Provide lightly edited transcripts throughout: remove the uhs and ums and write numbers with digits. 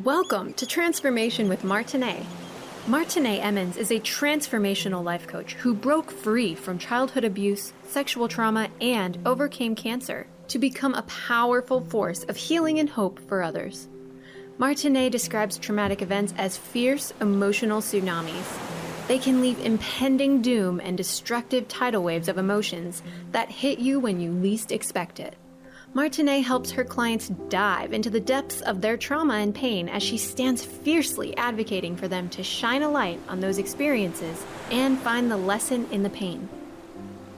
Welcome to Transformation with Martine. Martine Emmons is a transformational life coach who broke free from childhood abuse, sexual trauma, and overcame cancer to become a powerful force of healing and hope for others. Martine describes traumatic events as fierce emotional tsunamis. They can leave impending doom and destructive tidal waves of emotions that hit you when you least expect it. Martine helps her clients dive into the depths of their trauma and pain as she stands fiercely advocating for them to shine a light on those experiences and find the lesson in the pain.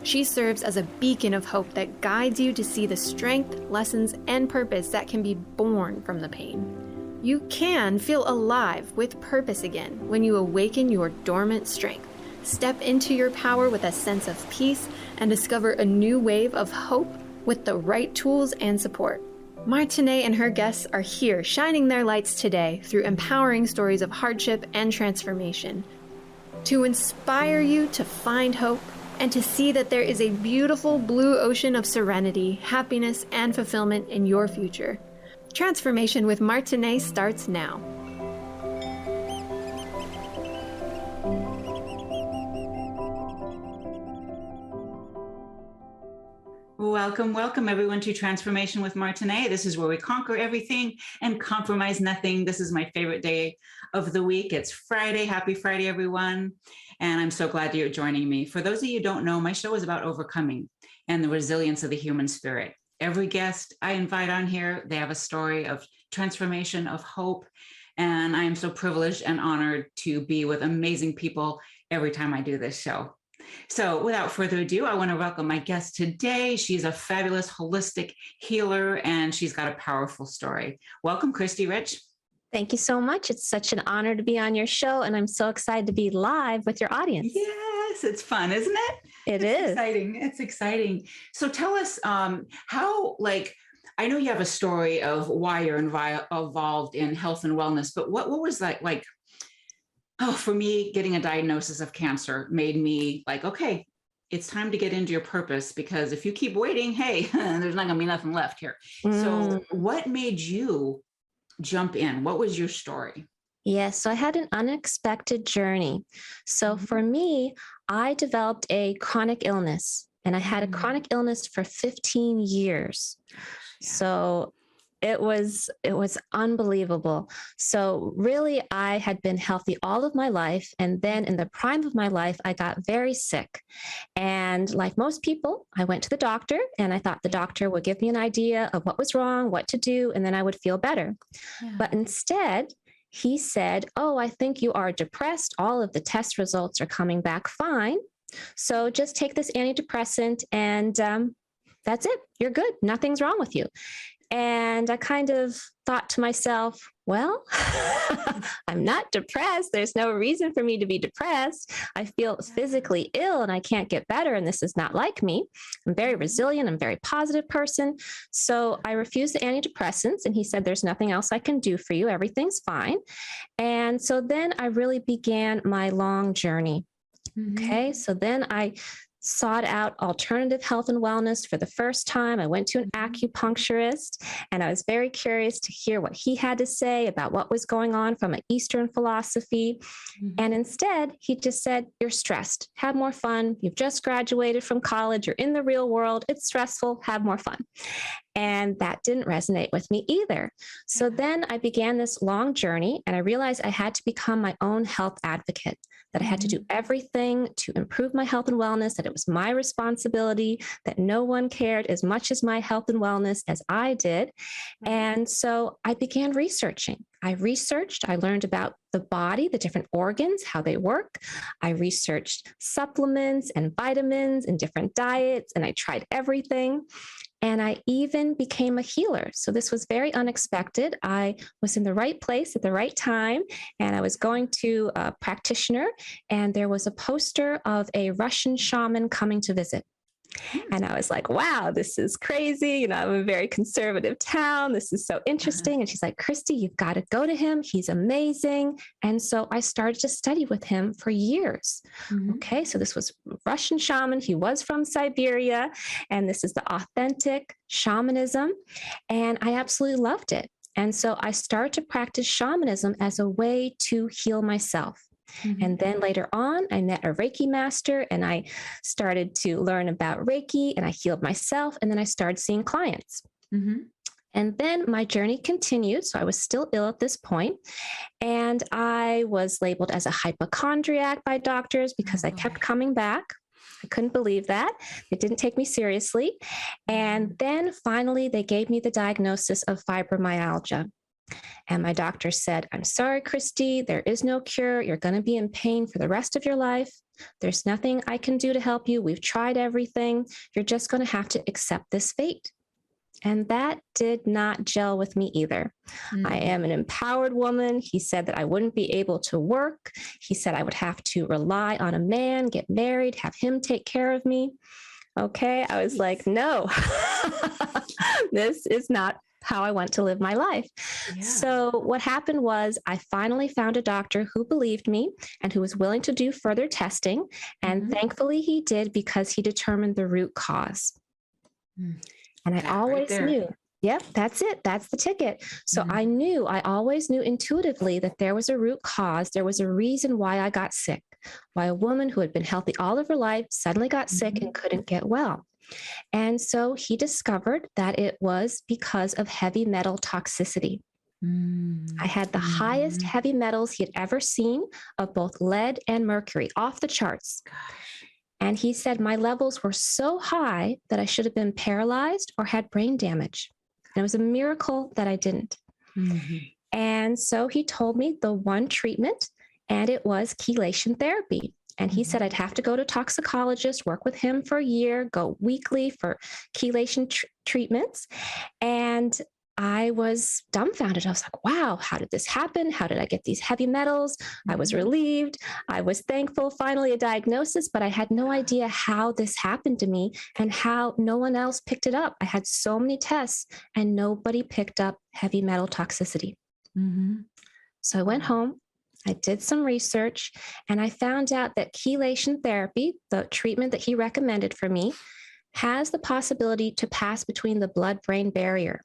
She serves as a beacon of hope that guides you to see the strength, lessons, and purpose that can be born from the pain. You can feel alive with purpose again when you awaken your dormant strength, step into your power with a sense of peace, and discover a new wave of hope with the right tools and support. Martine and her guests are here shining their lights today through empowering stories of hardship and transformation to inspire you to find hope and to see that there is a beautiful blue ocean of serenity, happiness, and fulfillment in your future. Transformation with Martine starts now. Welcome everyone to Transformation with Martine. This is where we conquer everything and compromise nothing. This is my favorite day of the week. It's Friday. Happy Friday, everyone. And I'm so glad you're joining me. For those of you who don't know, my show is about overcoming and the resilience of the human spirit. Every guest I invite on here, they have a story of transformation, of hope. And I am so privileged and honored to be with amazing people every time I do this show. So without further ado, I want to welcome my guest today. She's a fabulous holistic healer, and she's got a powerful story. Welcome, Khristee Rich. Thank you so much. It's such an honor to be on your show, and I'm so excited to be live with your audience. Yes, it's fun, isn't it? It's exciting. It's exciting. So tell us how, I know you have a story of why you're involved in health and wellness, but what was that like? Oh, for me, getting a diagnosis of cancer made me like, okay, it's time to get into your purpose, because if you keep waiting, hey, there's not gonna be nothing left here. So what made you jump in? What was your story? Yes, so I had an unexpected journey. So for me, I developed a chronic illness, and I had a chronic illness for 15 years. Yeah. So it was unbelievable. So really, I had been healthy all of my life. And then in the prime of my life, I got very sick. And like most people, I went to the doctor, and I thought the doctor would give me an idea of what was wrong, what to do, and then I would feel better. Yeah. But instead, he said, "Oh, I think you are depressed. All of the test results are coming back fine. So just take this antidepressant, and that's it. You're good. Nothing's wrong with you." And I kind of thought to myself, well, I'm not depressed. There's no reason for me to be depressed. I feel physically ill and I can't get better. And this is not like me. I'm very resilient. I'm a very positive person. So I refused the antidepressants. And he said, "There's nothing else I can do for you. Everything's fine." And so then I really began my long journey. Okay. So then I sought out alternative health and wellness for the first time. I went to an acupuncturist, and I was very curious to hear what he had to say about what was going on from an Eastern philosophy. And instead, he just said, "You're stressed. Have more fun. You've just graduated from college. You're in the real world. It's stressful. Have more fun." And that didn't resonate with me either. So then I began this long journey, and I realized I had to become my own health advocate, that I had to do everything to improve my health and wellness, that it was my responsibility, that no one cared as much as my health and wellness as I did. And so I began researching. I learned about the body, the different organs, how they work. I researched supplements and vitamins and different diets, and I tried everything. And I even became a healer. So this was very unexpected. I was in the right place at the right time, and I was going to a practitioner, and there was a poster of a Russian shaman coming to visit. And I was like, wow, this is crazy. You know, I'm a very conservative town. This is so interesting. And she's like, Khristee, you've got to go to him. He's amazing. And so I started to study with him for years. Mhm. Okay. So this was Russian shaman. He was from Siberia. And this is the authentic shamanism. And I absolutely loved it. And so I started to practice shamanism as a way to heal myself. Mhm. And then later on, I met a Reiki master and I started to learn about Reiki and I healed myself. And then I started seeing clients. Mhm. And then my journey continued. So I was still ill at this point, and I was labeled as a hypochondriac by doctors because I kept coming back. I couldn't believe that. They didn't take me seriously. And then finally, they gave me the diagnosis of fibromyalgia. And my doctor said, I'm sorry, Khristee, there is no cure. You're going to be in pain for the rest of your life. There's nothing I can do to help you. We've tried everything. You're just going to have to accept this fate. And that did not gel with me either. I am an empowered woman. He said that I wouldn't be able to work. He said I would have to rely on a man, get married, have him take care of me. Okay. I was like, no, this is not how I want to live my life. Yeah. So what happened was I finally found a doctor who believed me and who was willing to do further testing. And thankfully he did, because he determined the root cause. And I always knew, yep, that's it. That's the ticket. So I always knew intuitively that there was a root cause. There was a reason why I got sick, why a woman who had been healthy all of her life suddenly got sick and couldn't get well. And so he discovered that it was because of heavy metal toxicity. I had the highest heavy metals he had ever seen, of both lead and mercury, off the charts. And he said my levels were so high that I should have been paralyzed or had brain damage. And it was a miracle that I didn't. And so he told me the one treatment, and it was chelation therapy. And he said I'd have to go to a toxicologist, work with him for a year, go weekly for chelation treatments. And I was dumbfounded. I was like, wow, how did this happen? How did I get these heavy metals? I was relieved. I was thankful, finally a diagnosis, but I had no idea how this happened to me and how no one else picked it up. I had so many tests and nobody picked up heavy metal toxicity. So I went home. I did some research and I found out that chelation therapy, the treatment that he recommended for me, has the possibility to pass between the blood-brain barrier.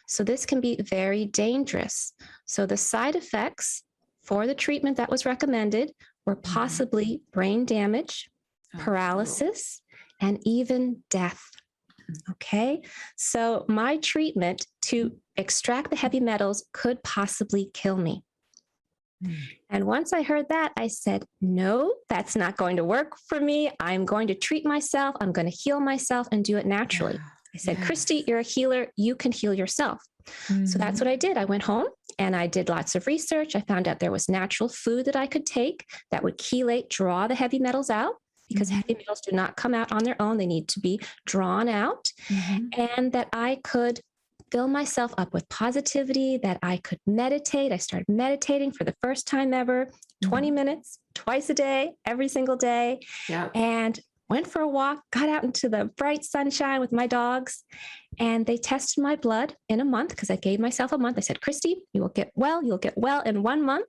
So this can be very dangerous. So the side effects for the treatment that was recommended were possibly brain damage, paralysis, and even death. Okay. So my treatment to extract the heavy metals could possibly kill me. And once I heard that, I said, no, that's not going to work for me. I'm going to treat myself. I'm going to heal myself and do it naturally. I said, Khristee, you're a healer. You can heal yourself. So that's what I did. I went home and I did lots of research. I found out there was natural food that I could take that would chelate, draw the heavy metals out, because heavy metals do not come out on their own. They need to be drawn out, and that I could fill myself up with positivity, that I could meditate. I started meditating for the first time ever, 20 minutes, twice a day, every single day. And went for a walk, got out into the bright sunshine with my dogs, and they tested my blood in a month, because I gave myself a month. I said, Khristee, you will get well. You'll get well in 1 month.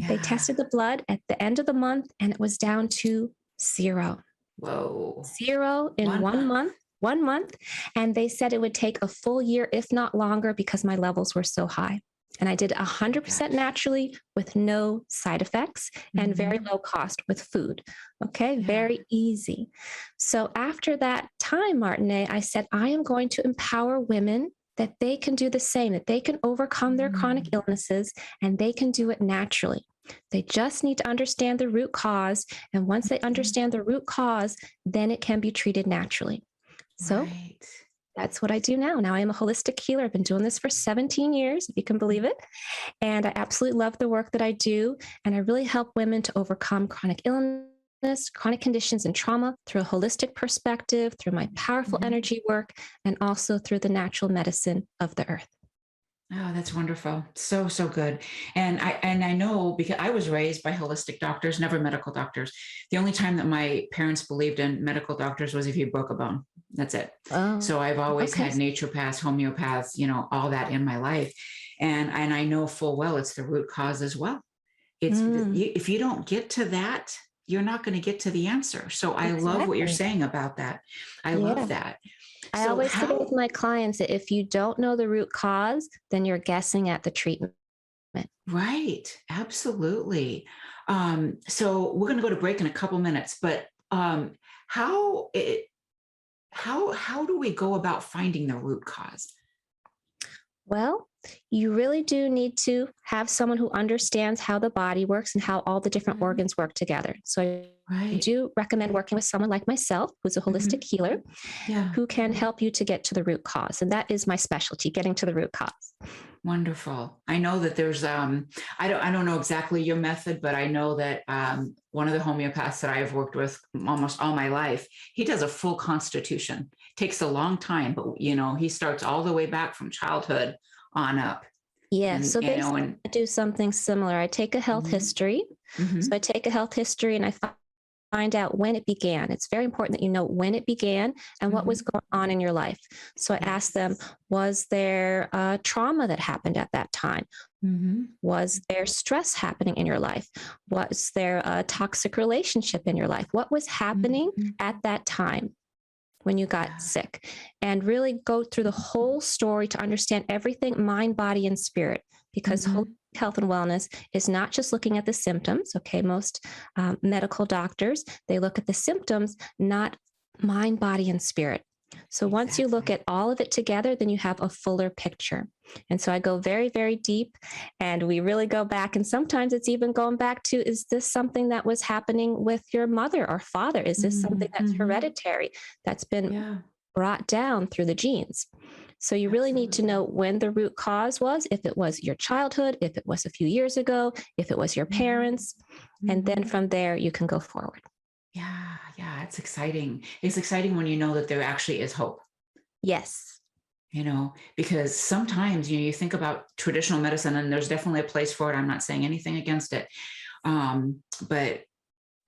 They tested the blood at the end of the month and it was down to 0. Whoa. 0 in 1 month. 1 month. And they said it would take a full year, if not longer, because my levels were so high. And I did 100% naturally with no side effects and very low cost with food. Okay. Very easy. So after that time, Martine, I said, I am going to empower women that they can do the same, that they can overcome their chronic illnesses and they can do it naturally. They just need to understand the root cause. And once they understand the root cause, then it can be treated naturally. So that's what I do now. Now I am a holistic healer. I've been doing this for 17 years, if you can believe it. And I absolutely love the work that I do. And I really help women to overcome chronic illness, chronic conditions, and trauma through a holistic perspective, through my powerful energy work, and also through the natural medicine of the earth. Oh, that's wonderful. So, so good. And I know because I was raised by holistic doctors, never medical doctors. The only time that my parents believed in medical doctors was if you broke a bone. That's it. Oh, So I've always okay. had naturopaths, homeopaths, all that in my life. And I know full well it's the root cause as well. Mm, If you don't get to that, you're not going to get to the answer. So I love what you're exactly. saying about that. I love Yeah. that. I So always say with how my clients that if you don't know the root cause, then you're guessing at the treatment. Right, absolutely. So we're going to go to break in a couple minutes, but how it, how do we go about finding the root cause? Well, you really do need to have someone who understands how the body works and how all the different Mhm. organs work together. So I Right. do recommend working with someone like myself, who's a holistic Hmm. healer, Yeah. who can help you to get to the root cause. And that is my specialty, getting to the root cause. Wonderful. I know that there's I don't know exactly your method, but I know that one of the homeopaths that I've worked with almost all my life, he does a full constitution. Takes a long time, but he starts all the way back from childhood on up. Yeah, And so basically, and I do something similar. I take a health mhm, history. So I mhm, take a health history and I find out when it began. It's very important that you know when it began and what was mhm. going on in your life. So I ask them, Yes. was there trauma that happened at that time? Mhm. Was there stress happening in your life? Was there a toxic relationship in your life? What was happening Mhm. at that time when you got Yeah. sick? And really go through the whole story to understand everything mind, body, and spirit, because holistic Mhm. health and wellness is not just looking at the symptoms. Okay, most medical doctors, they look at the symptoms, not mind, body, and spirit. So once you look Exactly. at all of it together, then you have a fuller picture. And so I go very, very deep and we really go back. And sometimes it's even going back to, is this something that was happening with your mother or father? Is this something Mhm. that's Mhm. hereditary, that's been Yeah, brought down through the genes? So you really need to know absolutely. when the root cause was, if it was your childhood, if it was a few years ago, if it was your Mhm. parents. And then Mhm. from there, you can go forward. Yeah, yeah, it's exciting. It's exciting when you know that there actually is hope. Yes. Because sometimes you think about traditional medicine, and there's definitely a place for it. I'm not saying anything against it, but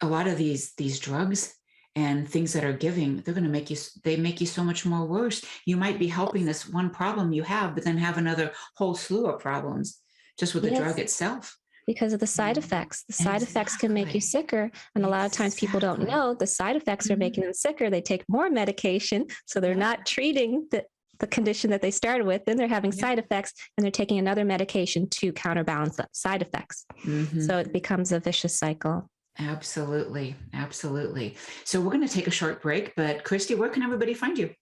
a lot of these drugs and things that are giving, they're going to they make you so much more worse. You might be helping Yes. this one problem you have, but then have another whole slew of problems just with the drug Yes. itself. Because of the You side know, effects. The side effects can make you exactly, sicker. And a lot of times people don't exactly. know the side effects are Mhm. making them sicker. They take more medication. So they're Yep, not treating the condition that they started with. Then they're having yep. side effects and they're taking another medication to counterbalance the side effects. So Hmm. it becomes a vicious cycle. Absolutely, absolutely. So we're going to take a short break, but Khristee, where can everybody find you?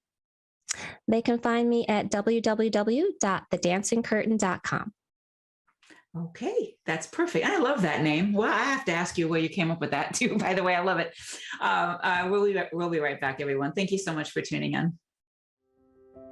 They can find me at www.thedancingcurtain.com. Okay, that's perfect. I love that name. Well, I have to ask you where you came up with that too. By the way, I love it. We'll be right back, everyone. Thank you so much for tuning in.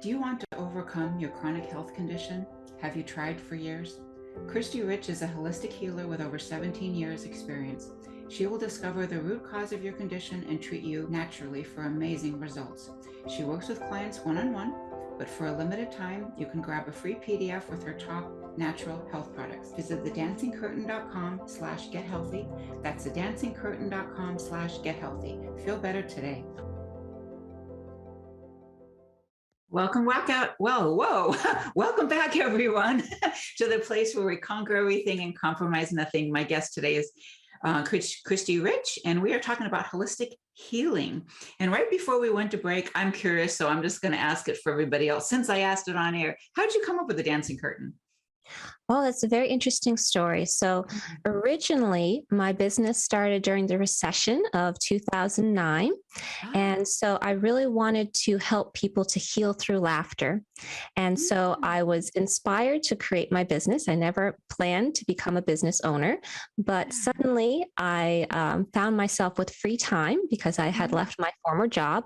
Do you want to overcome your chronic health condition? Have you tried for years? Khristee Rich is a holistic healer with over 17 years experience. She will discover the root cause of your condition and treat you naturally for amazing results. She works with clients one-on-one, but for a limited time, you can grab a free PDF with her top natural health products. Visit thedancingcurtain.com/gethealthy. That's thedancingcurtain.com/gethealthy. Feel better today. Welcome back out. Whoa. Welcome back, everyone, to the place where we conquer everything and compromise nothing. My guest today is Khristee Rich, and we are talking about holistic healing. And right before we went to break, I'm curious, so I'm just going to ask it for everybody else. Since I asked it on air, how did you come up with the dancing curtain? Oh, that's a very interesting story. So, originally, my business started during the recession of 2009. Ah, And so, I really wanted to help people to heal through laughter. And so, mm, I was inspired to create my business. I never planned to become a business owner, but yeah. suddenly I found myself with free time because I had Mhm. left my former job.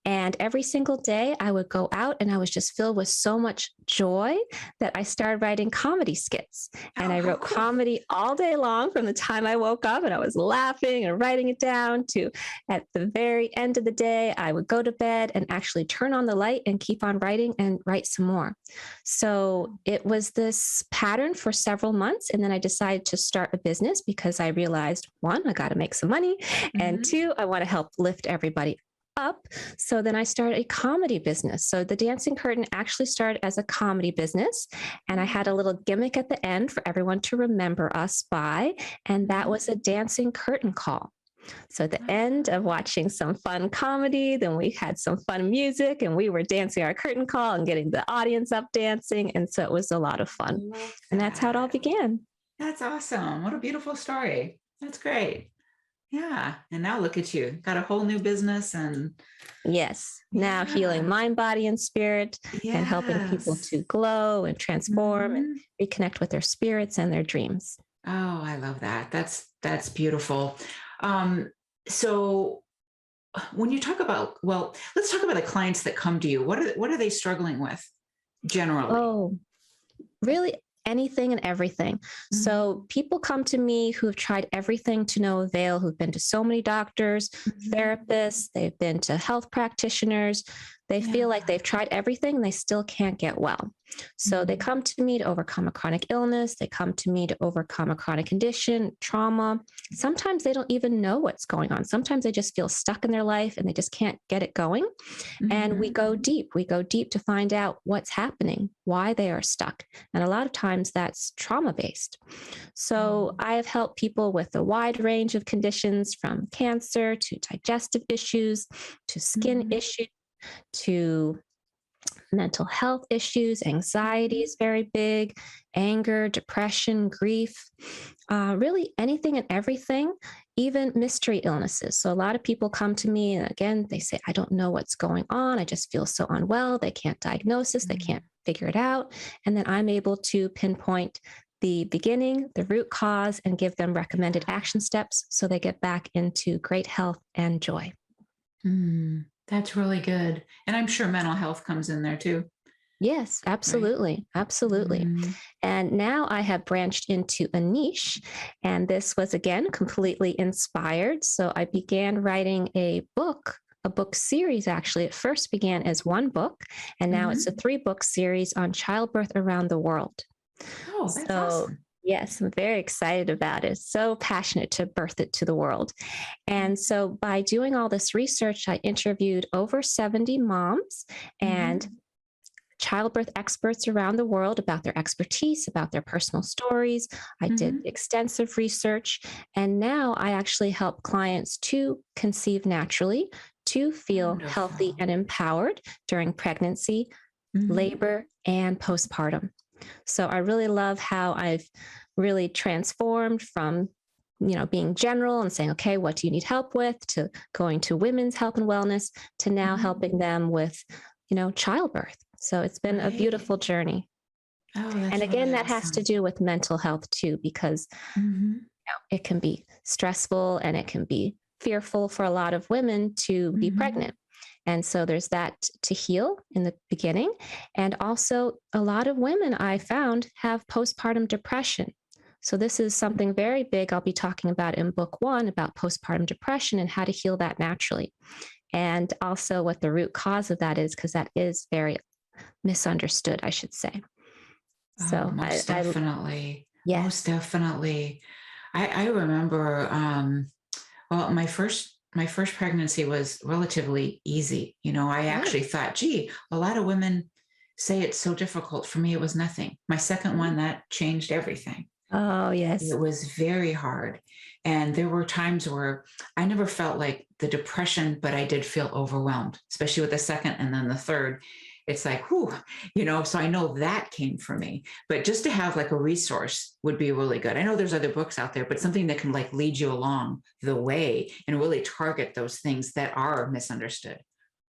And every single day, I would go out and I was just filled with so much joy that I started writing comedy skits. And Oh, I how wrote cool. comedy all day long from the time I woke up and I was laughing and writing it down to at the very end of the day, I would go to bed and actually turn on the light and keep on writing and write some more. So it was this pattern for several months. And then I decided to start a business because I realized, one, I got to make some money. And Mhm. two, I want to help lift everybody up. So then I started a comedy business. So the Dancing Curtain actually started as a comedy business. And I had a little gimmick at the end for everyone to remember us by. And that was a dancing curtain call. So at the end of watching some fun comedy, then we had some fun music and we were dancing our curtain call and getting the audience up dancing. And so it was a lot of fun. Love And that's how it all that. began. That's awesome. What a beautiful story. That's great. Yeah. And now look at you. Got a whole new business and Yes. Now yeah. healing mind, body, and spirit and helping people Yes. to glow and transform and Mhm. reconnect with their spirits and their dreams. Oh, I love that. That's beautiful. Um, so when you talk about, well, let's talk about the clients that come to you. What are they struggling with generally? Oh, really anything and everything. Mhm. So people come to me who have tried everything to no avail, who've been to so many doctors, Mhm. therapists, they've been to health practitioners. They feel like Yeah. they've tried everything and they still can't get well. So they Mhm. come to me to overcome a chronic illness. They come to me to overcome a chronic condition, trauma. Sometimes they don't even know what's going on. Sometimes they just feel stuck in their life and they just can't get it going. And we Mhm. go deep. We go deep to find out what's happening, why they are stuck. And a lot of times that's trauma based. So I have helped people with a wide range of conditions from cancer to digestive issues to skin Mhm. issues to mental health issues. Anxiety is very big, anger, depression, grief, really anything and everything, even mystery illnesses. So a lot of people come to me and again, they say, I don't know what's going on. I just feel so unwell. They can't diagnose this, they can't figure it out. And then I'm able to pinpoint the beginning, the root cause, and give them recommended action steps so they get back into great health and joy. That's really good. And I'm sure mental health comes in there too, Yes, right? absolutely. Absolutely. Mhm. And now I have branched into a niche, and this was again completely inspired. So I began writing a book series actually. It first began as one book, and now it's a Mhm. 3-book series on childbirth around the world. Oh, that's So, awesome. yes, I'm very excited about it. So passionate to birth it to the world. And so by doing all this research, I interviewed over 70 moms and Mhm. childbirth experts around the world about their expertise, about their personal stories. I did Mhm. extensive research. And now I actually help clients to conceive naturally, to feel healthy Wonderful. and empowered during pregnancy, Mhm. labor, and postpartum. So I really love how I've really transformed from being general and saying, okay, what do you need help with, to going to women's health and wellness, to now Mhm. helping them with, childbirth. So it's been a Right. beautiful journey. Oh, And that's again, really that has to awesome. do with mental health too, because Mhm. it can be stressful and it can be fearful for a lot of women to be Mhm. pregnant. And so there's that to heal in the beginning. And also, a lot of women I found have postpartum depression. So, this is something very big I'll be talking about in book 1 about postpartum depression and how to heal that naturally. And also, what the root cause of that is, because that is very misunderstood, I should say. Oh, So, most definitely. Most yes. definitely. I remember well, my first pregnancy was relatively easy. I Good. actually thought, gee, a lot of women say it's so difficult. For me, it was nothing. My second one, that changed everything. Oh, yes. It was very hard. And there were times where I never felt like the depression, but I did feel overwhelmed, especially with the second and then the third. It's like, whew, so I know that came from me. But just to have like a resource would be really good. I know there's other books out there, but something that can like lead you along the way and really target those things that are misunderstood.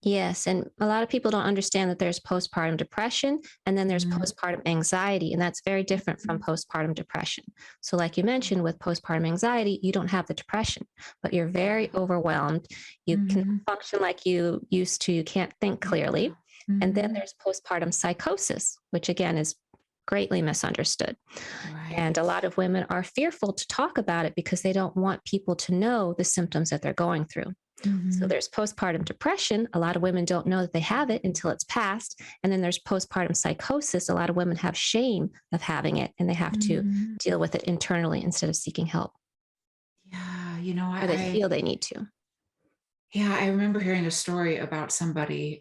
Yes, and a lot of people don't understand that there's postpartum depression and then there's Mhm. postpartum anxiety, and that's very different from postpartum depression. So, like you mentioned, with postpartum anxiety, you don't have the depression, but you're very overwhelmed. You can Mhm. function like you used to, you can't think Yeah. clearly. And then Mhm. there's postpartum psychosis, which again is greatly misunderstood. Right. And a lot of women are fearful to talk about it because they don't want people to know the symptoms that they're going through. So Mhm. there's postpartum depression. A lot of women don't know that they have it until it's past. And then there's postpartum psychosis. A lot of women have shame of having it, and they have to Mhm. deal with it internally instead of seeking help, Yeah, or they feel they need to. yeah, I remember hearing a story about somebody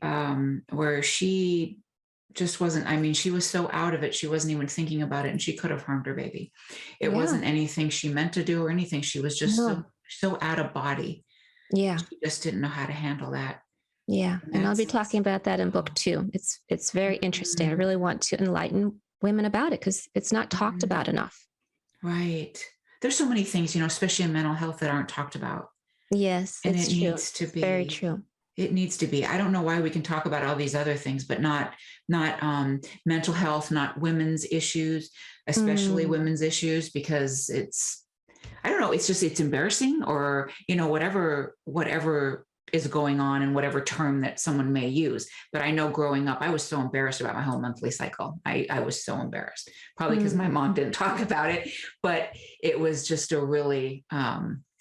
where she just wasn't, I mean, she was so out of it, she wasn't even thinking about it, and she could have harmed her baby. It Yeah. wasn't anything she meant to do or anything. She was just No. so out of body. Yeah. She just didn't know how to handle that. Yeah. And And I'll be that's talking about that in book oh, 2. It's very interesting. I mhm, really want to enlighten women about it because it's not talked mhm. about enough. Right. There's so many things, especially in mental health that aren't talked about. Yes, And it's true. It's very true. it needs to be. I don't know why we can talk about all these other things, but not mental health, not women's issues, especially Mm, women's issues, because I don't know, it's embarrassing, or whatever is going on, and whatever term that someone may use. But I know growing up, I was so embarrassed about my whole monthly cycle. I was so embarrassed, probably because my mm, mom didn't talk about it, but it was just a really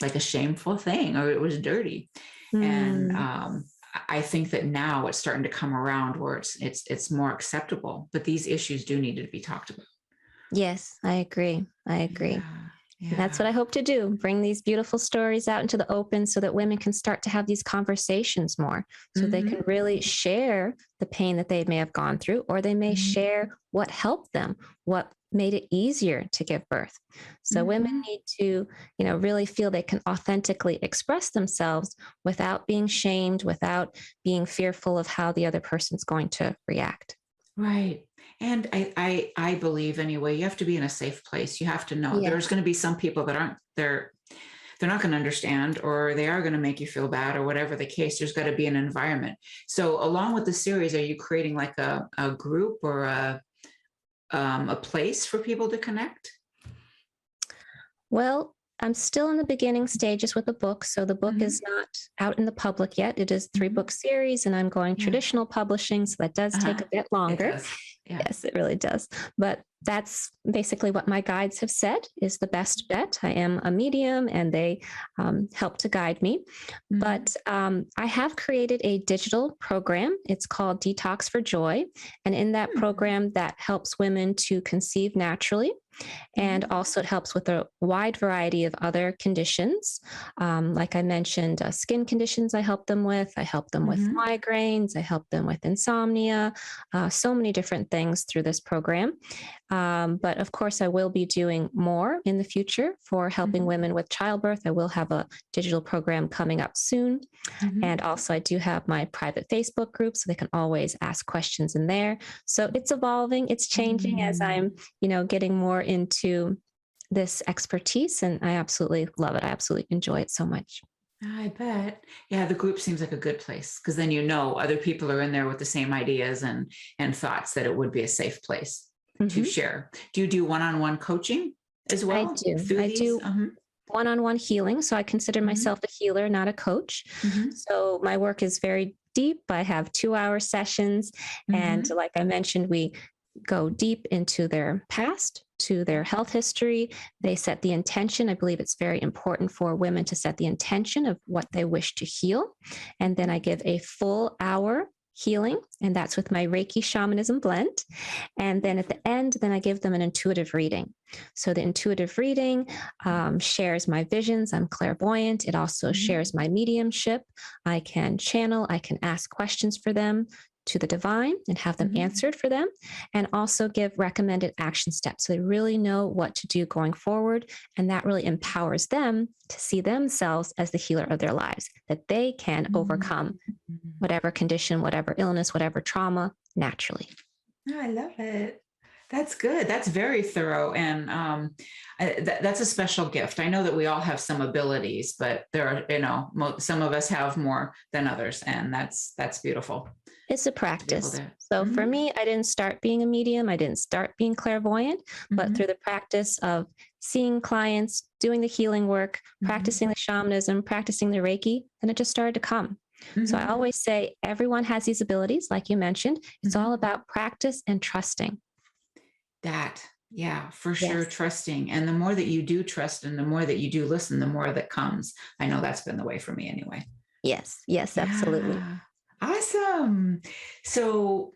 like a shameful thing, or it was dirty. And mm. I think that now it's starting to come around where it's more acceptable, but these issues do need to be talked about. Yes, I agree. I agree. Yeah. And that's Yeah. what I hope to do, bring these beautiful stories out into the open so that women can start to have these conversations more, so they Hmm. can really share the pain that they may have gone through, or they may Hmm. share what helped them, what made it easier to give birth. So women Hmm. need to, really feel they can authentically express themselves without being shamed, without being fearful of how the other person's going to react. Right. And I believe, anyway, you have to be in a safe place. You have to know Yeah. there's going to be some people that aren't they're not going to understand, or they are going to make you feel bad, or whatever the case. There's got to be an environment. So along with the series, are you creating like a group, or a place for people to connect? Well, I'm still in the beginning stages with the book. So the book Hmm. is not out in the public yet. It is 3 book Hmm. series, and I'm going Yeah. traditional publishing. So that does take Uh-huh. a bit It longer. does. Yeah. Yes, it really does. But that's basically what my guides have said is the best bet. I am a medium, and they help to guide me. Hmm. But I have created a digital program. It's called Detox for Joy. And in that program, that helps women to conceive naturally. And Hmm. also, it helps with a wide variety of other conditions. Like I mentioned, skin conditions I help them with. I help them with Hmm. migraines. I help them with insomnia, so many different things through this program. But of course, I will be doing more in the future for helping Hmm. women with childbirth. I will have a digital program coming up soon. Hmm. And also, I do have my private Facebook group, so they can always ask questions in there. So it's evolving, it's changing as I'm, getting more into this expertise. And I absolutely love it. I absolutely enjoy it so much. I bet. Yeah, the group seems like a good place, because then other people are in there with the same ideas and thoughts, that it would be a safe place to Mhm. share. Do you do one-on-one coaching as I well do. through I these? do one-on-one healing. So I consider Hmm. myself a healer, not a coach. Hmm. So my work is very deep. I have 2-hour sessions. And Hmm. like I mentioned, we go deep into their past, to their health history. They set the intention. I believe it's very important for women to set the intention of what they wish to heal. And then I give a full hour healing, and that's with my Reiki shamanism blend. And then at the end, then I give them an intuitive reading. So the intuitive reading shares my visions. I'm clairvoyant. It also Hmm. shares my mediumship. I can channel, I can ask questions for them to the divine and have them Hmm. answered for them, and also give recommended action steps so they really know what to do going forward. And that really empowers them to see themselves as the healer of their lives, that they can overcome whatever condition, whatever illness, whatever trauma naturally. I love it. That's good. That's very thorough, and that's a special gift. I know that we all have some abilities, but there are, some of us have more than others, and that's beautiful It's a to be able practice. to. So for Hmm. me, I didn't start being a medium. I didn't start being clairvoyant, but Hmm. through the practice of seeing clients, doing the healing work, Hmm. practicing the shamanism, practicing the Reiki, then it just started to come. So I Hmm. always say everyone has these abilities, like you mentioned. It's all Hmm. about practice and trusting. Yeah, for sure. Yes. Trusting. And the more that you do trust and the more that you do listen, the more that comes. I know that's been the way for me anyway. Yes. Yes, absolutely. Yeah. Awesome. So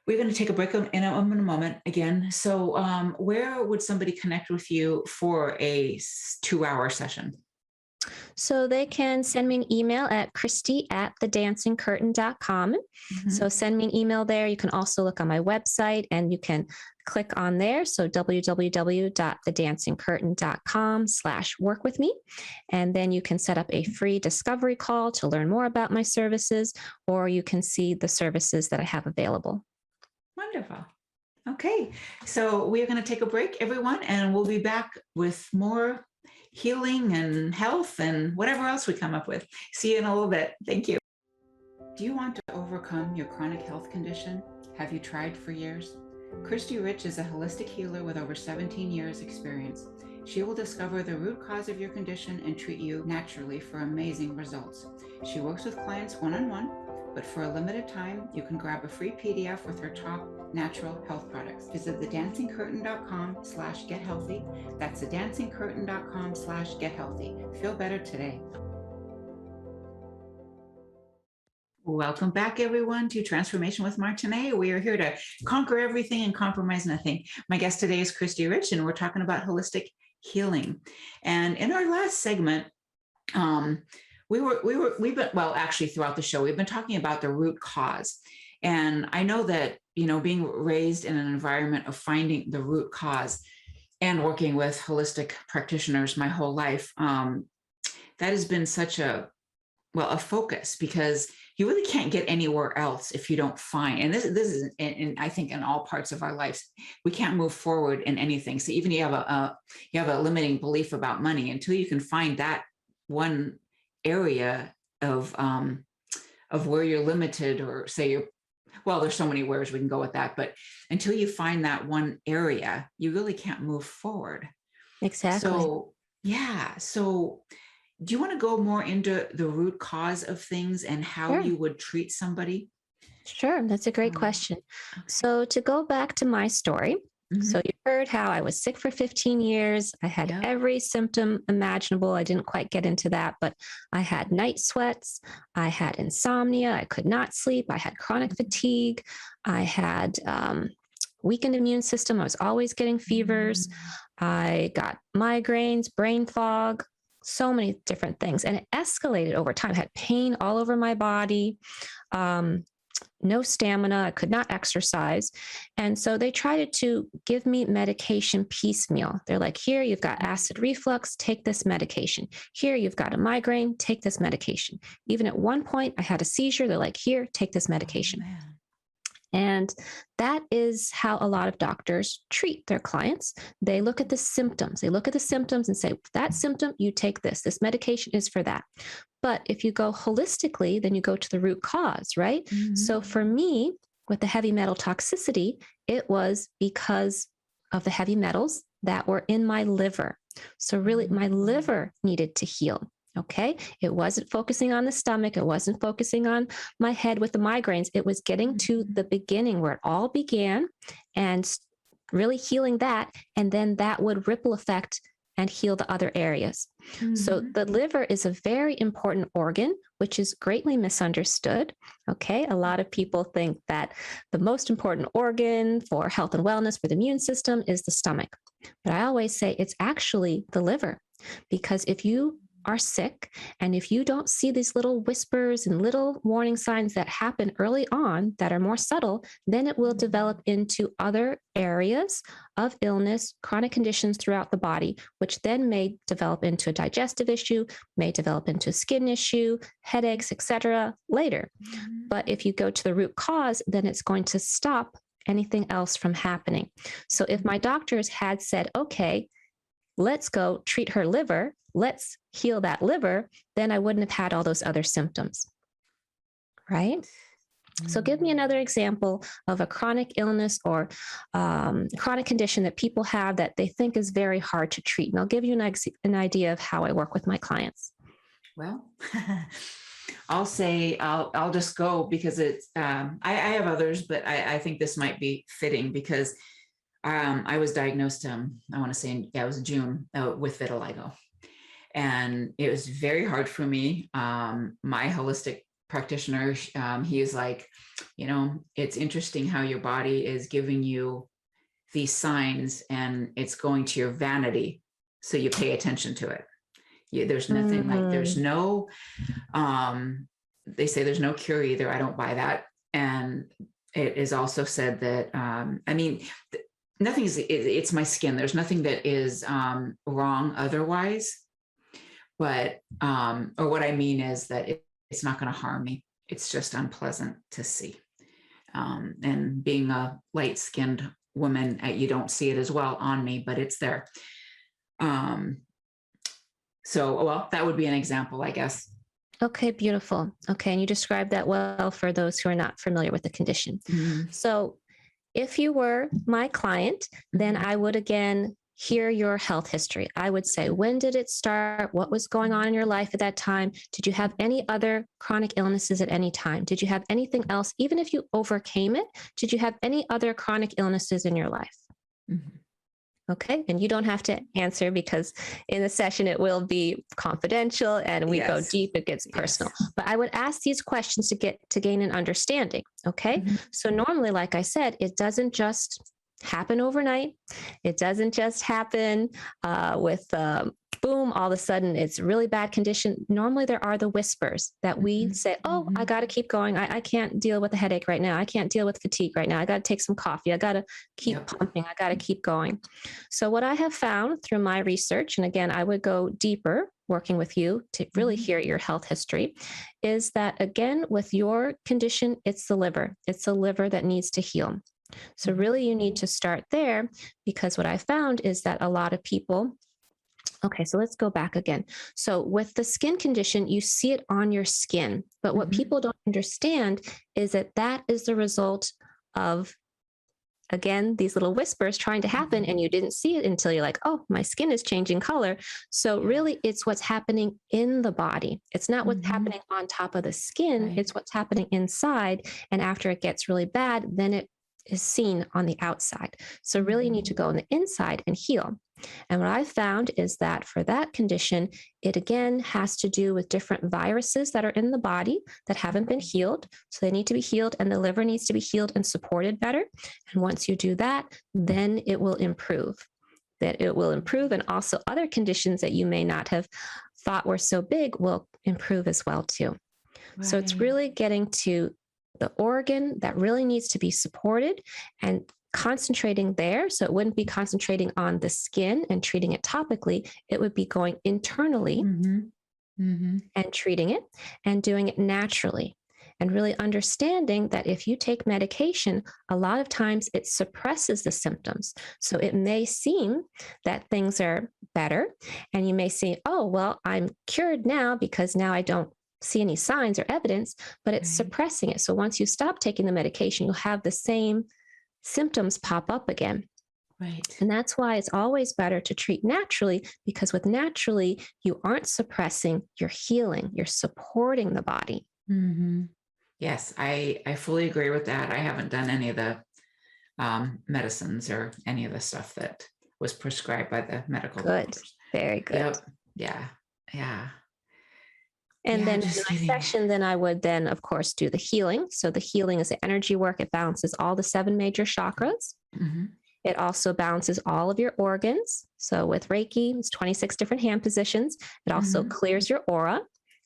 we're going to take a break in a moment again. So where would somebody connect with you for a 2-hour session? So they can send me an email at Khristee@thedancingcurtain.com. So send me an email there. You can also look on my website and you can click on there. So www.thedancingcurtain.com/work with me. And then you can set up a free discovery call to learn more about my services, or you can see the services that I have available. Wonderful. Okay. So we're going to take a break, everyone, and we'll be back with more healing and health and whatever else we come up with. See you in a little bit. Thank you. Do you want to overcome your chronic health condition? Have you tried for years? Khristee Rich is a holistic healer with over 17 years experience. She will discover the root cause of your condition and treat you naturally for amazing results. She works with clients one-on-one, but for a limited time, you can grab a free PDF with her top natural health products. Visit thedancingcurtain.com/gethealthy. That's thedancingcurtain.com/gethealthy. Feel better today. Welcome back, everyone, to Transformation with Martine. We are here to conquer everything and compromise nothing. My guest today is Khristee Rich, and we're talking about holistic healing. And in our last segment, actually throughout the show, we've been talking about the root cause. And I know that, being raised in an environment of finding the root cause and working with holistic practitioners my whole life, that has been such a focus, because you really can't get anywhere else if you don't find, and this is I think in all parts of our lives, we can't move forward in anything. So even you have a limiting belief about money, until you can find that one area of where you're limited, or say there's so many ways we can go with that, but until you find that one area, you really can't move forward. Exactly. So do you want to go more into the root cause of things and how Sure. you would treat somebody? Sure, that's a great question. Okay. So to go back to my story, Mhm. so you heard how I was sick for 15 years. I had Yep. every symptom imaginable. I didn't quite get into that, but I had night sweats. I had insomnia. I could not sleep. I had chronic fatigue. I had weakened immune system. I was always getting fevers. I got migraines, brain fog, so many different things. And it escalated over time. I had pain all over my body. No stamina. I could not exercise. And so they tried to give me medication piecemeal. They're like, here, you've got acid reflux, take this medication. Here, you've got a migraine, take this medication. Even at one point, I had a seizure. They're like, here, take this medication. Oh, and that is how a lot of doctors treat their clients. They look at the symptoms. They look at the symptoms and say, that symptom, you take this. This medication is for that. But if you go holistically, then you go to the root cause, right? Mm-hmm. So for me, with the heavy metal toxicity, it was because of the heavy metals that were in my liver. So really, my liver needed to heal. Okay. It wasn't focusing on the stomach. It wasn't focusing on my head with the migraines. It was getting to the beginning where it all began and really healing that. And then that would ripple effect and heal the other areas. Mm-hmm. So the liver is a very important organ, which is greatly misunderstood. Okay. A lot of people think that the most important organ for health and wellness for the immune system is the stomach. But I always say it's actually the liver, because if you are sick, and if you don't see these little whispers and little warning signs that happen early on that are more subtle, then it will develop into other areas of illness, chronic conditions throughout the body, which then may develop into a digestive issue, may develop into a skin issue, headaches, etc. later. But if you go to the root cause, then it's going to stop anything else from happening. So if my doctors had said, okay, let's go treat her liver, let's heal that liver, then I wouldn't have had all those other symptoms, right? So give me another example of a chronic illness or chronic condition that people have that they think is very hard to treat. And I'll give you an idea of how I work with my clients. Well, I'll just go because it's, I have others, but I think this might be fitting because I was diagnosed, I want to say, it was June, with vitiligo. And it was very hard for me. My holistic practitioner, he is like, it's interesting how your body is giving you these signs and it's going to your vanity. So you pay attention to it. There's nothing like, there's no, they say there's no cure either. I don't buy that. And it is also said that, nothing is, it's my skin. There's nothing that is wrong otherwise. But, or what I mean is that it's not going to harm me. It's just unpleasant to see. And being a light-skinned woman, you don't see it as well on me, but it's there. So, well, that would be an example, I guess. Okay, beautiful. Okay, and you described that well for those who are not familiar with the condition. Mm-hmm. So if you were my client, then I would again hear your health history. I would say, when did it start? What was going on in your life at that time? Did you have any other chronic illnesses at any time? Did you have anything else? Even if you overcame it, did you have any other chronic illnesses in your life? Mm-hmm. Okay. And you don't have to answer because in the session, it will be confidential and we go deep, it gets personal. Yes. But I would ask these questions to gain an understanding. Okay. Mm-hmm. So normally, like I said, it doesn't just happen overnight. It doesn't just happen with boom, all of a sudden it's really bad condition. Normally there are the whispers that we say, oh, I got to keep going. I can't deal with the headache right now. I can't deal with fatigue right now. I got to take some coffee. I got to keep pumping. I got to keep going. So what I have found through my research, and again, I would go deeper working with you to really hear your health history, is that again, with your condition, it's the liver. It's the liver that needs to heal. So really you need to start there, because what I found is that a lot of people, okay, so let's go back again. So with the skin condition, you see it on your skin, but what people don't understand is that that is the result of, again, these little whispers trying to happen, and you didn't see it until you're like, oh, my skin is changing color. So really it's what's happening in the body. It's not what's happening on top of the skin. It's what's happening inside. And after it gets really bad, then it is seen on the outside. So really you need to go on the inside and heal. And what I found is that for that condition, it again has to do with different viruses that are in the body that haven't been healed. So they need to be healed, and the liver needs to be healed and supported better. And once you do that, then it will improve. That it will improve, and also other conditions that you may not have thought were so big will improve as well too. Right. So it's really getting to the organ that really needs to be supported and concentrating there. So it wouldn't be concentrating on the skin and treating it topically. It would be going internally and treating it and doing it naturally. And really understanding that if you take medication, a lot of times it suppresses the symptoms. So it may seem that things are better, and you may say, oh, well, I'm cured now because now I don't see any signs or evidence, but it's suppressing it. So once you stop taking the medication, you'll have the same symptoms pop up again. Right. And that's why it's always better to treat naturally, because with naturally, you aren't suppressing, you're healing, you're supporting the body. Yes, I fully agree with that. I haven't done any of the medicines or any of the stuff that was prescribed by the medical doctors. Very good. Yep. Yeah. And then in my session, then I would then, of course, do the healing. So the healing is the energy work. It balances all the 7 major chakras. It also balances all of your organs. So with Reiki, it's 26 different hand positions. It also clears your aura.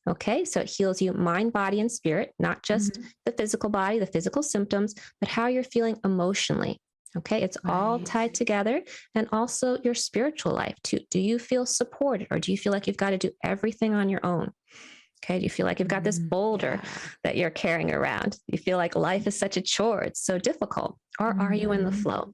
Okay, so it heals you mind, body, and spirit, not just the physical body, the physical symptoms, but how you're feeling emotionally. Okay, it's all tied together. And also your spiritual life too. Do you feel supported, or do you feel like you've got to do everything on your own? Okay, do you feel like you've got this boulder that you're carrying around? Do you feel like life is such a chore, it's so difficult? Or are you in the flow?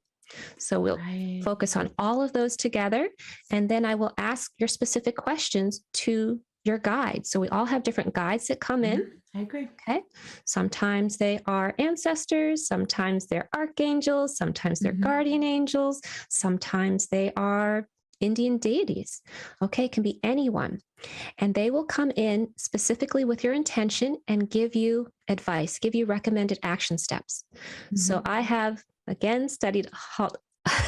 So we'll focus on all of those together. And then I will ask your specific questions to your guides. So we all have different guides that come in. I agree. Okay. Sometimes they are ancestors. Sometimes they're archangels. Sometimes they're guardian angels. Sometimes they are Indian deities. Okay. It can be anyone. And they will come in specifically with your intention and give you advice, give you recommended action steps. So I have, again, studied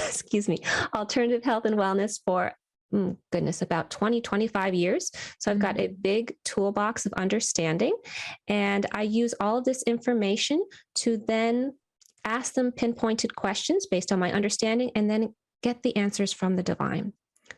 excuse me, alternative health and wellness for goodness, about 20, 25 years. So I've got a big toolbox of understanding, and I use all of this information to then ask them pinpointed questions based on my understanding and then get the answers from the divine.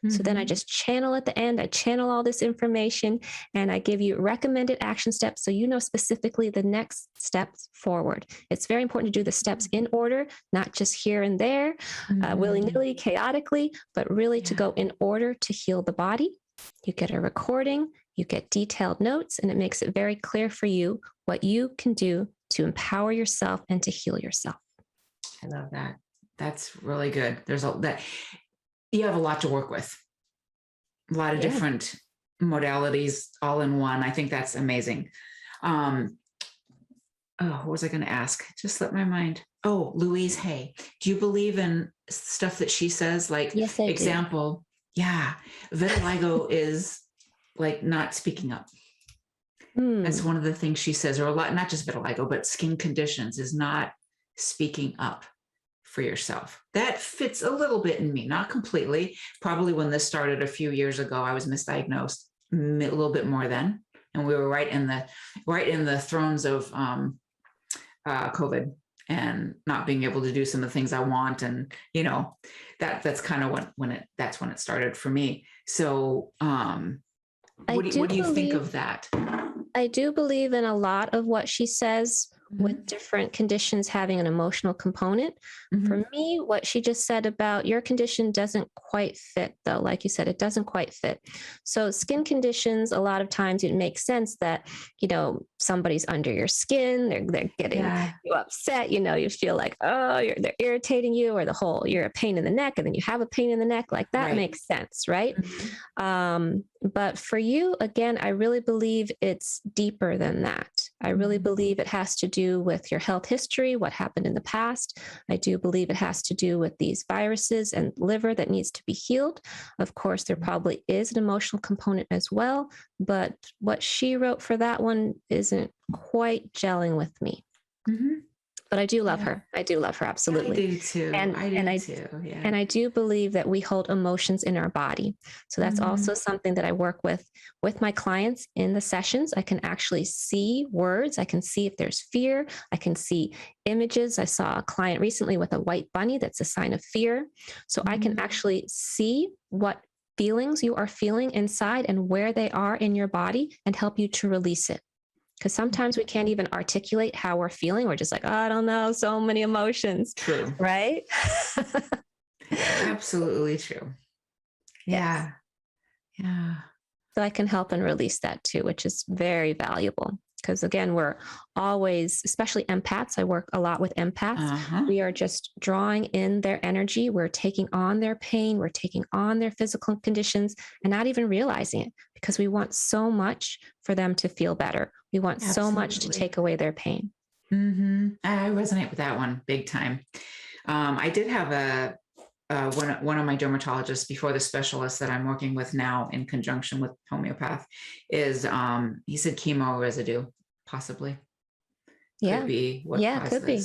So then I just channel at the end, I channel all this information, and I give you recommended action steps so you know specifically the next steps forward. It's very important to do the steps in order, not just here and there, willy-nilly, chaotically, but really to go in order to heal the body. You get a recording, you get detailed notes, and it makes it very clear for you what you can do to empower yourself and to heal yourself. I love that. That's really good. You have a lot to work with, a lot of different modalities all in one. I think that's amazing. What was I going to ask? Just slipped my mind. Oh, Louise Hay. Do you believe in stuff that she says? Like, yes, I example, vitiligo is like not speaking up. That's one of the things she says, or a lot, not just vitiligo, but skin conditions is not speaking up for yourself. That fits a little bit in me, not completely. Probably when this started a few years ago, I was misdiagnosed a little bit more then, and we were right in the throes of COVID and not being able to do some of the things I want, and that's kind of when it started for me. So, what do you think of that? I do believe in a lot of what she says, with different conditions having an emotional component. For me, what she just said about your condition doesn't quite fit, though. Like you said, it doesn't quite fit. So skin conditions, a lot of times it makes sense that, somebody's under your skin, they're getting you upset, you feel like, they're irritating you, or you're a pain in the neck, and then you have a pain in the neck. Like that makes sense, right? But for you, again, I really believe it's deeper than that. I really believe it has to do with your health history, what happened in the past. I do believe it has to do with these viruses and liver that needs to be healed. Of course, there probably is an emotional component as well, but what she wrote for that one isn't quite gelling with me. But I do love her. I do love her. Absolutely. I do too. And I do believe that we hold emotions in our body. So that's also something that I work with my clients in the sessions. I can actually see words. I can see if there's fear. I can see images. I saw a client recently with a white bunny. That's a sign of fear. So I can actually see what feelings you are feeling inside and where they are in your body and help you to release it. Because sometimes we can't even articulate how we're feeling. We're just like, I don't know, so many emotions. True. Right? Absolutely true. Yeah. So I can help and release that too, which is very valuable. Because again, we're always, especially empaths, I work a lot with empaths. We are just drawing in their energy. We're taking on their pain. We're taking on their physical conditions and not even realizing it, because we want so much for them to feel better. We want so much to take away their pain. I resonate with that one big time. I did have one of my dermatologists before the specialist that I'm working with now in conjunction with homeopath is, he said chemo residue, possibly. Could be what could be.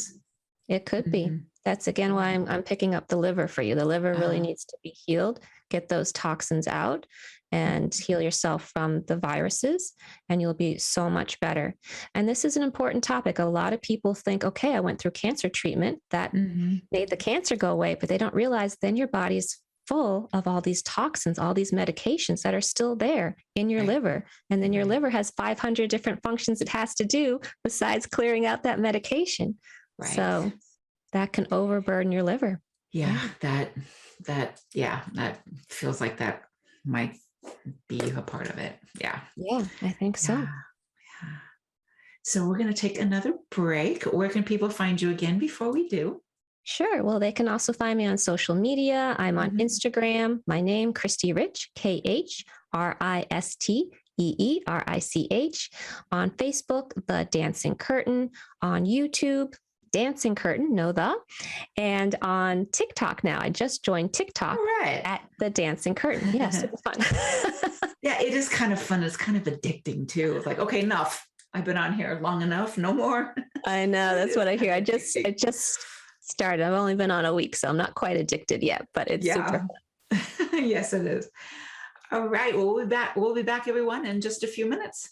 It could be. That's again why I'm picking up the liver for you. The liver really needs to be healed, get those toxins out and heal yourself from the viruses, and you'll be so much better. And this is an important topic. A lot of people think, okay, I went through cancer treatment that made the cancer go away, but they don't realize then your body is full of all these toxins, all these medications that are still there in your liver. And then your liver has 500 different functions it has to do besides clearing out that medication. So that can overburden your liver. That feels like that might be a part of it. I think so. So we're going to take another break. Where can people find you again before we do? Sure. Well, they can also find me on social media. I'm on Instagram. My name, Khristee Rich, KHRISTEERICH. On Facebook, The Dancing Curtain. On YouTube, Dancing Curtain, and on TikTok now. I just joined TikTok at The Dancing Curtain. Yeah, super fun. It is kind of fun. It's kind of addicting too. It's like, okay, enough. I've been on here long enough. No more. I know. That's what I hear. I just started. I've only been on a week, so I'm not quite addicted yet, but it's super Yeah. Yes, it is. All right. Well, we'll be back. We'll be back, everyone, in just a few minutes.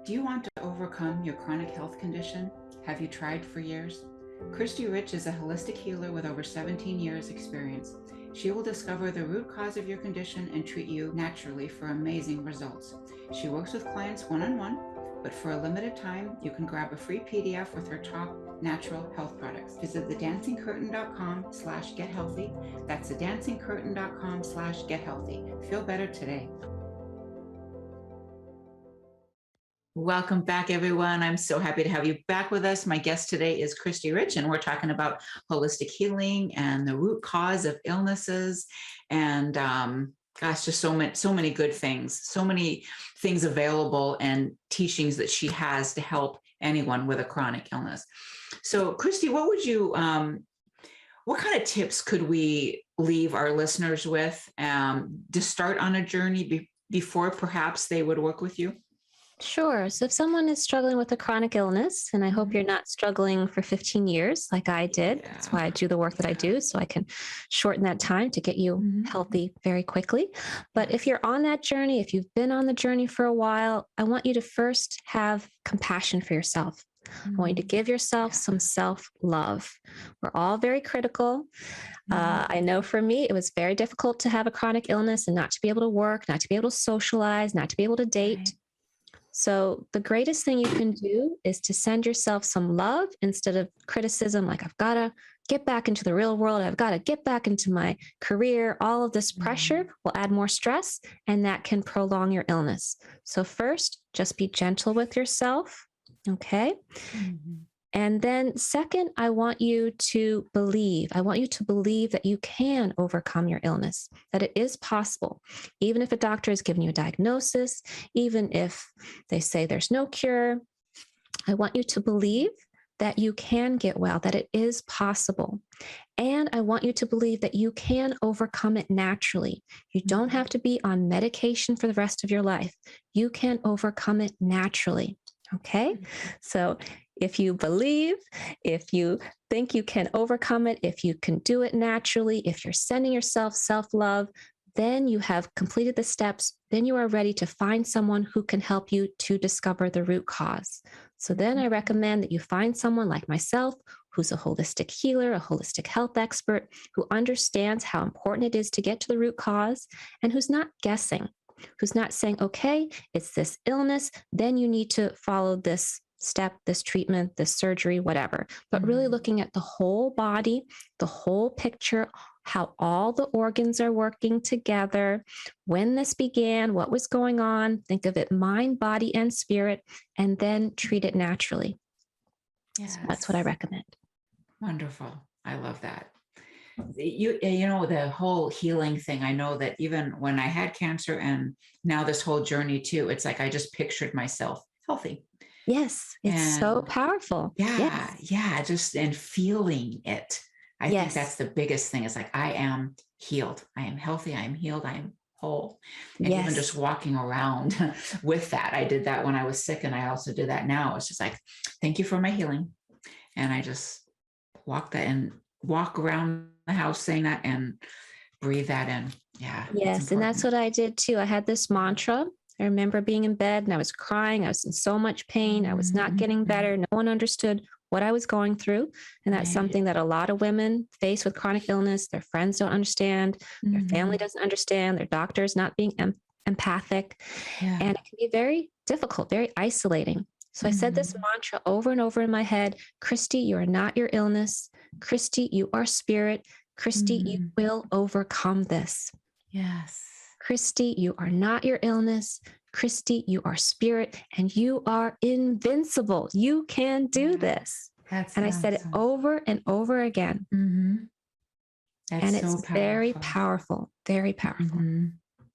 Do you want to overcome your chronic health condition? Have you tried for years? Khristee Rich is a holistic healer with over 17 years experience. She will discover the root cause of your condition and treat you naturally for amazing results. She works with clients one-on-one, but for a limited time, you can grab a free PDF with her top natural health products. Visit thedancingcurtain.com/gethealthy. That's thedancingcurtain.com/gethealthy. Feel better today. Welcome back, everyone. I'm so happy to have you back with us. My guest today is Khristee Rich, and we're talking about holistic healing and the root cause of illnesses. And gosh, just so many good things, so many things available and teachings that she has to help anyone with a chronic illness. So, Khristee, what kind of tips could we leave our listeners with to start on a journey before perhaps they would work with you? Sure. So if someone is struggling with a chronic illness, and I hope you're not struggling for 15 years like I did, that's why I do the work that I do, so I can shorten that time to get you healthy very quickly. But if you're on that journey, if you've been on the journey for a while, I want you to first have compassion for yourself. I want you to give yourself some self-love. We're all very critical. I know for me, it was very difficult to have a chronic illness and not to be able to work, not to be able to socialize, not to be able to date. Right. So the greatest thing you can do is to send yourself some love instead of criticism, like I've got to get back into the real world. I've got to get back into my career. All of this pressure will add more stress, and that can prolong your illness. So first, just be gentle with yourself. Okay. And then second, I want you to believe that you can overcome your illness, that it is possible. Even if a doctor has given you a diagnosis, even if they say there's no cure, I want you to believe that you can get well, that it is possible. And I want you to believe that you can overcome it naturally. You don't have to be on medication for the rest of your life. You can overcome it naturally. Okay. So if you believe, if you think you can overcome it, if you can do it naturally, if you're sending yourself self-love, then you have completed the steps. Then you are ready to find someone who can help you to discover the root cause. So then I recommend that you find someone like myself, who's a holistic healer, a holistic health expert, who understands how important it is to get to the root cause and who's not guessing, who's not saying, okay, it's this illness, then you need to follow this step, this treatment, this surgery, whatever, but really looking at the whole body, the whole picture, how all the organs are working together, when this began, what was going on, think of it mind, body, and spirit, and then treat it naturally. Yes. So that's what I recommend. Wonderful. I love that. You know, the whole healing thing, I know that even when I had cancer and now this whole journey too, it's like I just pictured myself healthy. Yes, it's so powerful. Yeah, yeah, just and feeling it. I think that's the biggest thing. It's like I am healed. I am healthy. I am healed. I am whole. And even just walking around with that. I did that when I was sick, and I also do that now. It's just like, thank you for my healing. And I just walk around the house saying that and breathe that in. Yeah. Yes. And that's what I did too. I had this mantra. I remember being in bed and I was crying. I was in so much pain. I was not getting better. No one understood what I was going through. And that's something that a lot of women face with chronic illness. Their friends don't understand. Their family doesn't understand. Their doctor's not being empathic. And it can be very difficult, very isolating. So I said this mantra over and over in my head: Khristee, you are not your illness. Khristee, you are spirit. Khristee, you will overcome this. Yes. Khristee, you are not your illness. Khristee, you are spirit, and you are invincible. You can do this. And I said it over and over again. And it's very powerful, very powerful.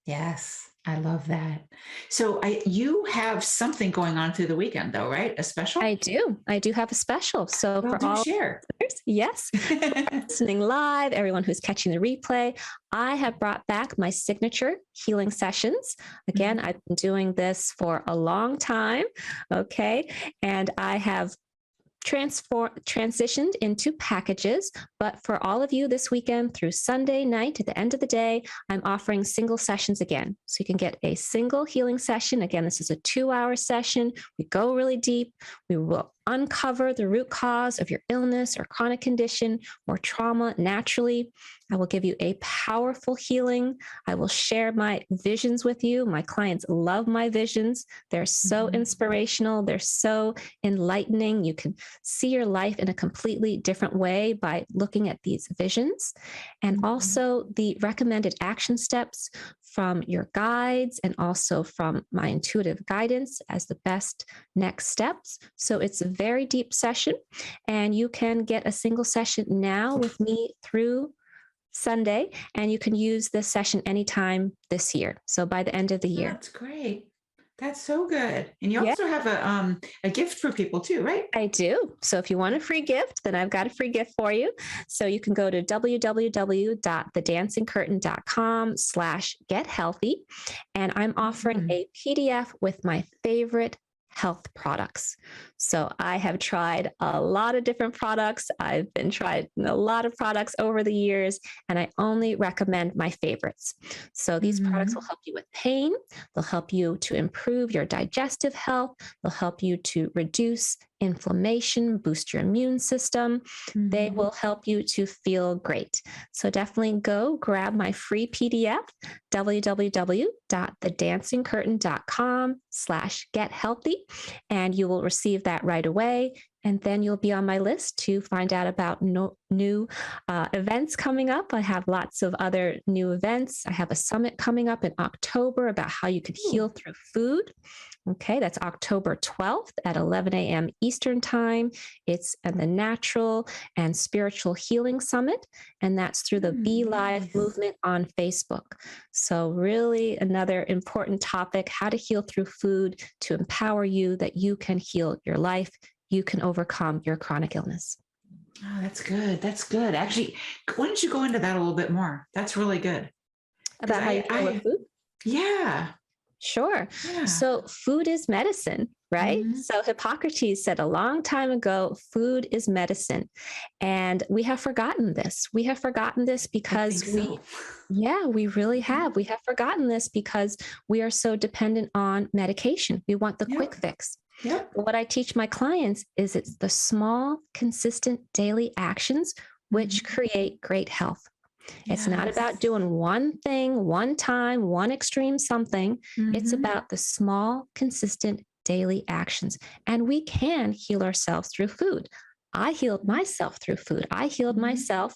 Yes, I love that. So you have something going on through the weekend though, right? A special? I do have a special. So for all share. Yes, listening live, everyone who's catching the replay, I have brought back my signature healing sessions. Again, I've been doing this for a long time. Okay. And I have transitioned into packages, but for all of you this weekend through Sunday night at the end of the day, I'm offering single sessions again. So you can get a single healing session. Again, this is a 2-hour session. We go really deep. We will uncover the root cause of your illness or chronic condition or trauma naturally. I will give you a powerful healing. I will share my visions with you. My clients love my visions. They're so inspirational. They're so enlightening. You can see your life in a completely different way by looking at these visions. And also the recommended action steps from your guides and also from my intuitive guidance as the best next steps. So it's a very deep session, and you can get a single session now with me through Sunday, and you can use this session anytime this year. So by the end of the year. That's great. That's so good. And you Yeah. also have a gift for people too, right? I do. So if you want a free gift, then I've got a free gift for you. So you can go to www.thedancingcurtain.com/gethealthy. And I'm offering a PDF with my favorite health products. So I have tried a lot of different products. I've been tried a lot of products over the years, and I only recommend my favorites. So these products will help you with pain. They'll help you to improve your digestive health. They'll help you to reduce inflammation, boost your immune system. They will help you to feel great. So definitely go grab my free PDF, www.thedancingcurtain.com/gethealthy, and you will receive that right away. And then you'll be on my list to find out about new events coming up. I have lots of other new events. I have a summit coming up in October about how you can heal through food. Okay, that's October 12th at 11 a.m. Eastern Time. It's the Natural and Spiritual Healing Summit, and that's through the Be Live movement on Facebook. So really another important topic, how to heal through food to empower you that you can heal your life. You can overcome your chronic illness. Oh, that's good. That's good. Actually, why don't you go into that a little bit more? That's really good. About how you heal with food? Yeah. Sure. Yeah. So food is medicine, right? So Hippocrates said a long time ago, food is medicine. And we have forgotten this. We have forgotten this because we really have. We have forgotten this because we are so dependent on medication. We want the quick fix. Yep. What I teach my clients is it's the small, consistent daily actions which create great health. It's not about doing one thing, one time, one extreme something. It's about the small, consistent daily actions. And we can heal ourselves through food. I healed myself through food. I healed myself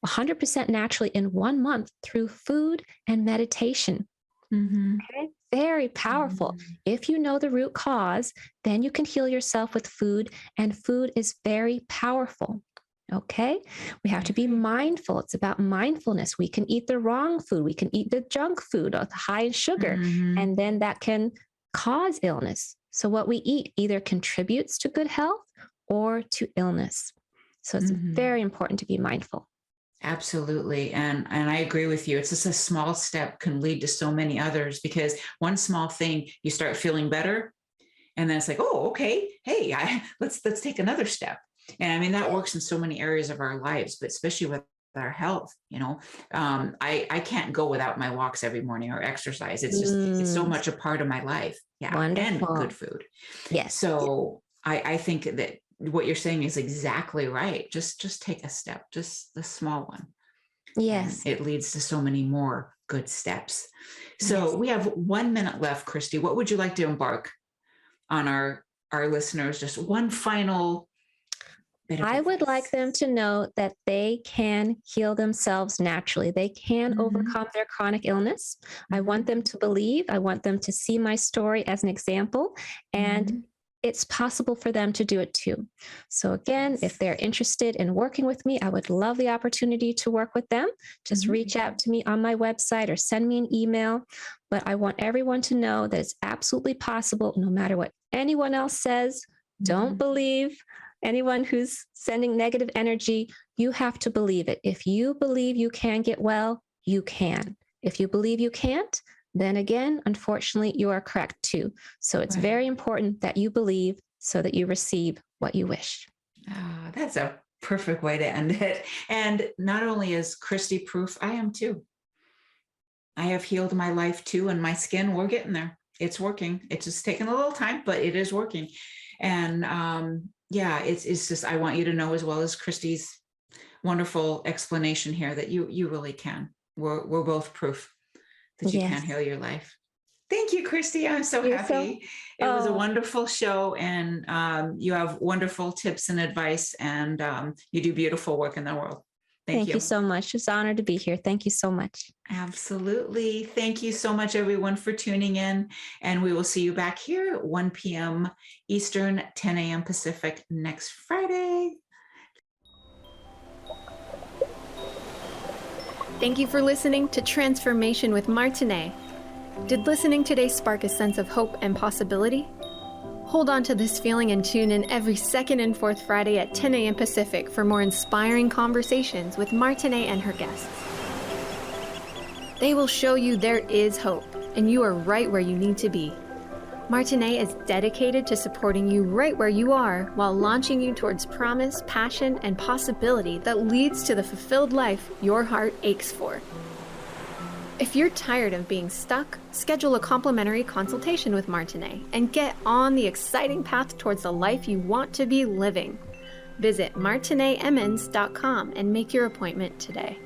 100% naturally in 1 month through food and meditation. Okay? Very powerful. If you know the root cause, then you can heal yourself with food, and food is very powerful. Okay, we have to be mindful. It's about mindfulness. We can eat the wrong food. We can eat the junk food high in sugar, and then that can cause illness. So what we eat either contributes to good health or to illness. So it's very important to be mindful. Absolutely. And I agree with you. It's just a small step can lead to so many others, because one small thing, you start feeling better. And then it's like, oh, okay. Hey, let's take another step. And I mean, that works in so many areas of our lives, but especially with our health, I can't go without my walks every morning or exercise. It's just, it's so much a part of my life. Yeah. Wonderful. And good food. Yes. So I think that what you're saying is exactly right. Just take a step, just the small one. Yes. And it leads to so many more good steps. So we have 1 minute left, Khristee. What would you like to embark on our listeners? Just one final bit of I would advice. like them to know that they can heal themselves naturally. They can overcome their chronic illness. I want them to believe. I want them to see my story as an example, and it's possible for them to do it too. So again, if they're interested in working with me, I would love the opportunity to work with them. Just reach out to me on my website or send me an email. But I want everyone to know that it's absolutely possible, no matter what anyone else says. Don't believe anyone who's sending negative energy. You have to believe it. If you believe you can get well, you can. If you believe you can't, then again, unfortunately, you are correct too. So it's very important that you believe so that you receive what you wish. Ah, that's a perfect way to end it. And not only is Khristee proof, I am too. I have healed my life too, and my skin, we're getting there. It's working. It's just taking a little time, but it is working. And yeah, it's just, I want you to know, as well as Khristee's wonderful explanation here, that you really can. We're both proof that you can Yes. heal your life. Thank you, Khristee. I'm so You're happy. It was a Oh. wonderful show, and you have wonderful tips and advice, and you do beautiful work in the world. Thank Thank you so much. It's an honor to be here. Thank you so much. Absolutely. Thank you so much, everyone, for tuning in. And we will see you back here at 1 p.m. Eastern, 10 a.m. Pacific next Friday. Thank you for listening to Transformation with Martine. Did listening today spark a sense of hope and possibility? Hold on to this feeling and tune in every second and fourth Friday at 10 a.m. Pacific for more inspiring conversations with Martine and her guests. They will show you there is hope, and you are right where you need to be. Martine is dedicated to supporting you right where you are while launching you towards promise, passion, and possibility that leads to the fulfilled life your heart aches for. If you're tired of being stuck, schedule a complimentary consultation with Martine and get on the exciting path towards the life you want to be living. Visit martineemmons.com and make your appointment today.